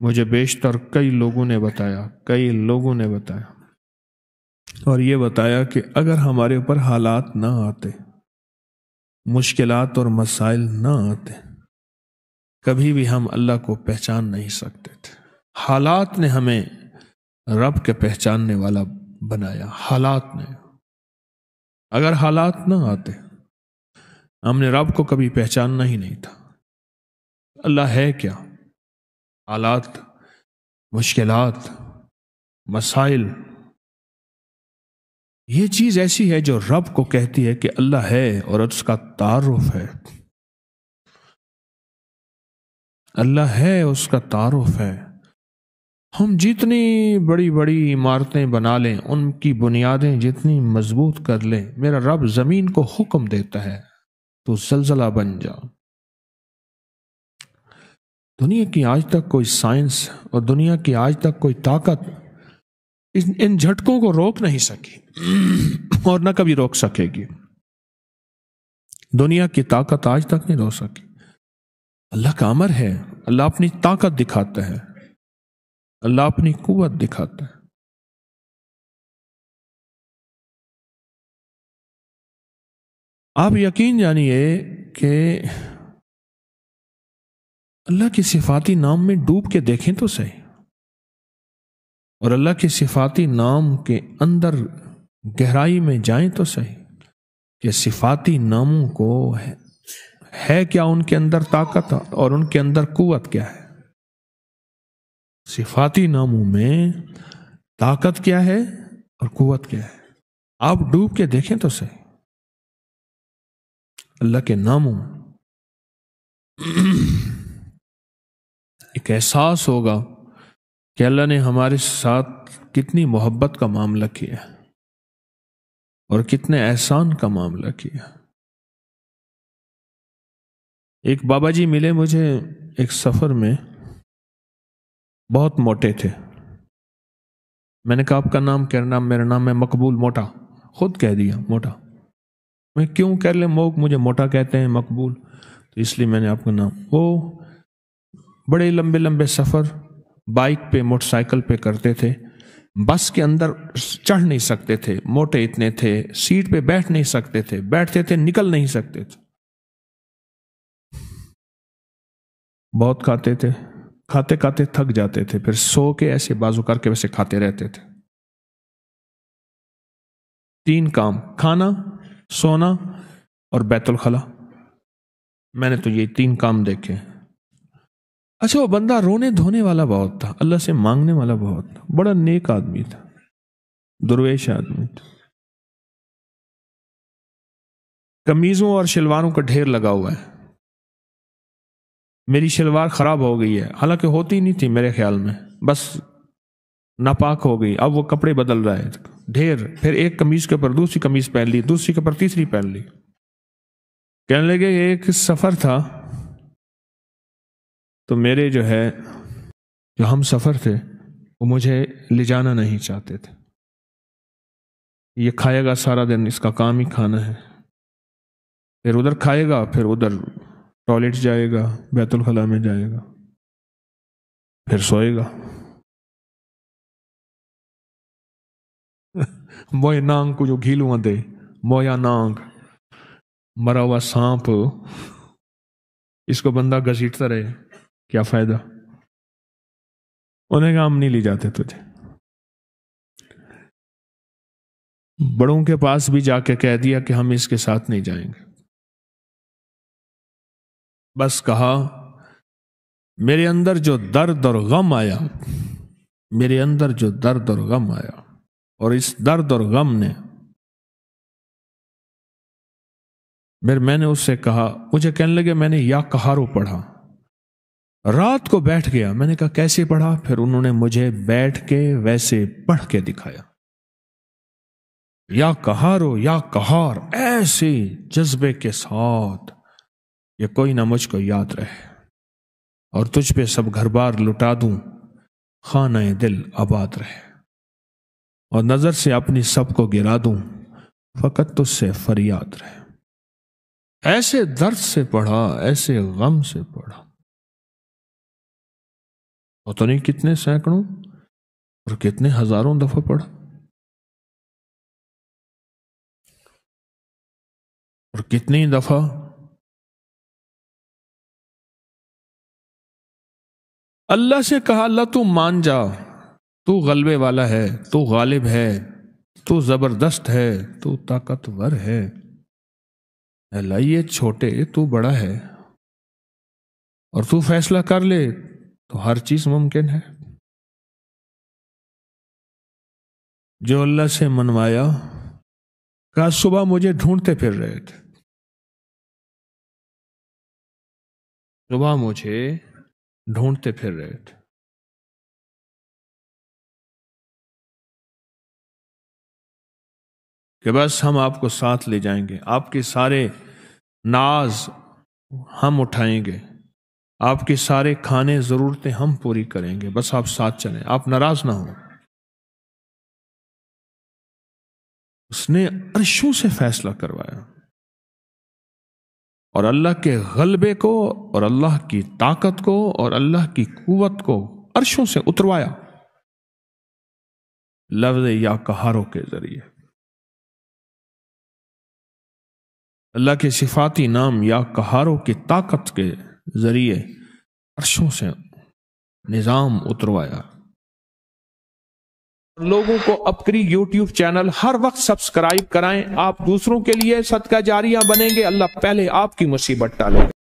مجھے بیشتر کئی لوگوں نے بتایا اور یہ بتایا کہ اگر ہمارے اوپر حالات نہ آتے، مشکلات اور مسائل نہ آتے، کبھی بھی ہم اللہ کو پہچان نہیں سکتے تھے۔ حالات نے ہمیں رب کے پہچاننے والا بنایا، حالات نے۔ اگر حالات نہ آتے، ہم نے رب کو کبھی پہچاننا ہی نہیں تھا۔ اللہ ہے کیا؟ حالات، مشکلات، مسائل، یہ چیز ایسی ہے جو رب کو کہتی ہے کہ اللہ ہے اور اس کا تعارف ہے۔ اللہ ہے، اس کا تعارف ہے۔ ہم جتنی بڑی بڑی عمارتیں بنا لیں، ان کی بنیادیں جتنی مضبوط کر لیں، میرا رب زمین کو حکم دیتا ہے تو زلزلہ بن جا۔ دنیا کی آج تک کوئی سائنس اور دنیا کی آج تک کوئی طاقت ان جھٹکوں کو روک نہیں سکی اور نہ کبھی روک سکے گی۔ دنیا کی طاقت آج تک نہیں روک سکی۔ اللہ کا امر ہے، اللہ اپنی طاقت دکھاتا ہے، اللہ اپنی قوت دکھاتا ہے۔ آپ یقین جانیے کہ اللہ کی صفاتی نام میں ڈوب کے دیکھیں تو صحیح، اور اللہ کے صفاتی نام کے اندر گہرائی میں جائیں تو صحیح کہ صفاتی ناموں کو ہے کیا ان کے اندر طاقت اور ان کے اندر قوت کیا ہے۔ صفاتی ناموں میں طاقت کیا ہے اور قوت کیا ہے، آپ ڈوب کے دیکھیں تو صحیح۔ اللہ کے ناموں ایک احساس ہوگا کہ اللہ نے ہمارے ساتھ کتنی محبت کا معاملہ کیا اور کتنے احسان کا معاملہ کیا۔ ایک بابا جی ملے مجھے ایک سفر میں، بہت موٹے تھے۔ میں نے کہا آپ کا نام کیا؟ نام میرا نام ہے مقبول موٹا۔ خود کہہ دیا موٹا۔ میں کیوں کہہ لیں، مجھے موٹا کہتے ہیں مقبول، تو اس لیے میں نے آپ کا نام۔ وہ بڑے لمبے لمبے سفر بائک پہ، موٹر سائیکل پہ کرتے تھے، بس کے اندر چڑھ نہیں سکتے تھے، موٹے اتنے تھے، سیٹ پہ بیٹھ نہیں سکتے تھے، بیٹھتے تھے نکل نہیں سکتے تھے، بہت کھاتے تھے، کھاتے کھاتے تھک جاتے تھے، پھر سو کے ایسے بازو کر کے ویسے کھاتے رہتے تھے۔ 3 کام، کھانا، سونا اور بیت الخلا۔ میں نے تو یہ 3 کام دیکھے۔ اچھا، وہ بندہ رونے دھونے والا بہت تھا، اللہ سے مانگنے والا بہت تھا، بڑا نیک آدمی تھا، درویش آدمی تھا۔ قمیضوں اور شلواروں کا ڈھیر لگا ہوا ہے۔ میری شلوار خراب ہو گئی ہے، حالانکہ ہوتی نہیں تھی میرے خیال میں، بس ناپاک ہو گئی، اب وہ کپڑے بدل رہا ہے، ڈھیر۔ پھر ایک قمیض کے اوپر دوسری قمیض پہن لی، دوسری کے اوپر تیسری پہن لی۔ کہنے لگے ایک سفر تھا تو میرے جو ہم سفر تھے وہ مجھے لے جانا نہیں چاہتے تھے۔ یہ کھائے گا سارا دن، اس کا کام ہی کھانا ہے، پھر ادھر کھائے گا، پھر ادھر ٹوائلٹ جائے گا، بیت الخلا میں جائے گا، پھر سوئے گا۔ موئے نانگ کو جو گھیلوں دے، مویا نانگ، مرا ہوا سانپ، اس کو بندہ گھسیٹتا رہے، کیا فائدہ؟ انہیں کہا ہم نہیں لے جاتے تجھے۔ بڑوں کے پاس بھی جا کے کہہ دیا کہ ہم اس کے ساتھ نہیں جائیں گے۔ بس کہا میرے اندر جو درد اور غم آیا، میرے اندر جو درد اور غم آیا، اور اس درد اور غم نے میں نے اس سے کہا، مجھے کہنے لگے میں نے یا قہارو پڑھا، رات کو بیٹھ گیا۔ میں نے کہا کیسے پڑھا؟ پھر انہوں نے مجھے بیٹھ کے ویسے پڑھ کے دکھایا، یا قہارو یا قہار، ایسے جذبے کے ساتھ یہ کوئی نہ مجھ کو یاد رہے، اور تجھ پہ سب گھر بار لٹا دوں، خانہ دل آباد رہے، اور نظر سے اپنی سب کو گرا دوں، فقط تجھ سے فریاد رہے۔ ایسے درد سے پڑھا، ایسے غم سے پڑھا۔ تو نہیں کتنے سینکڑوں اور کتنے ہزاروں دفعہ پڑھا، اور کتنی دفعہ اللہ سے کہا اللہ تو مان جا، تو غلبے والا ہے، تو غالب ہے، تو زبردست ہے، تو طاقتور ہے، اللہ یہ چھوٹے تو بڑا ہے، اور تو فیصلہ کر لے تو ہر چیز ممکن ہے۔ جو اللہ سے منوایا، کہا صبح مجھے ڈھونڈتے پھر رہے تھے، صبح مجھے ڈھونڈتے پھر رہے تھے، کہ بس ہم آپ کو ساتھ لے جائیں گے، آپ کے سارے ناز ہم اٹھائیں گے، آپ کے سارے کھانے ضرورتیں ہم پوری کریں گے، بس آپ ساتھ چلیں، آپ ناراض نہ ہوں۔ اس نے عرشوں سے فیصلہ کروایا، اور اللہ کے غلبے کو اور اللہ کی طاقت کو اور اللہ کی قوت کو عرشوں سے اتروایا لفظ یا قہاروں کے ذریعے۔ اللہ کے صفاتی نام یا قہاروں کی طاقت کے ذریعے عرشوں سے نظام اتروایا۔ لوگوں کو اپنی یوٹیوب چینل ہر وقت سبسکرائب کرائیں، آپ دوسروں کے لیے صدقہ جاریہ بنیں گے، اللہ پہلے آپ کی مصیبت ٹالے گا۔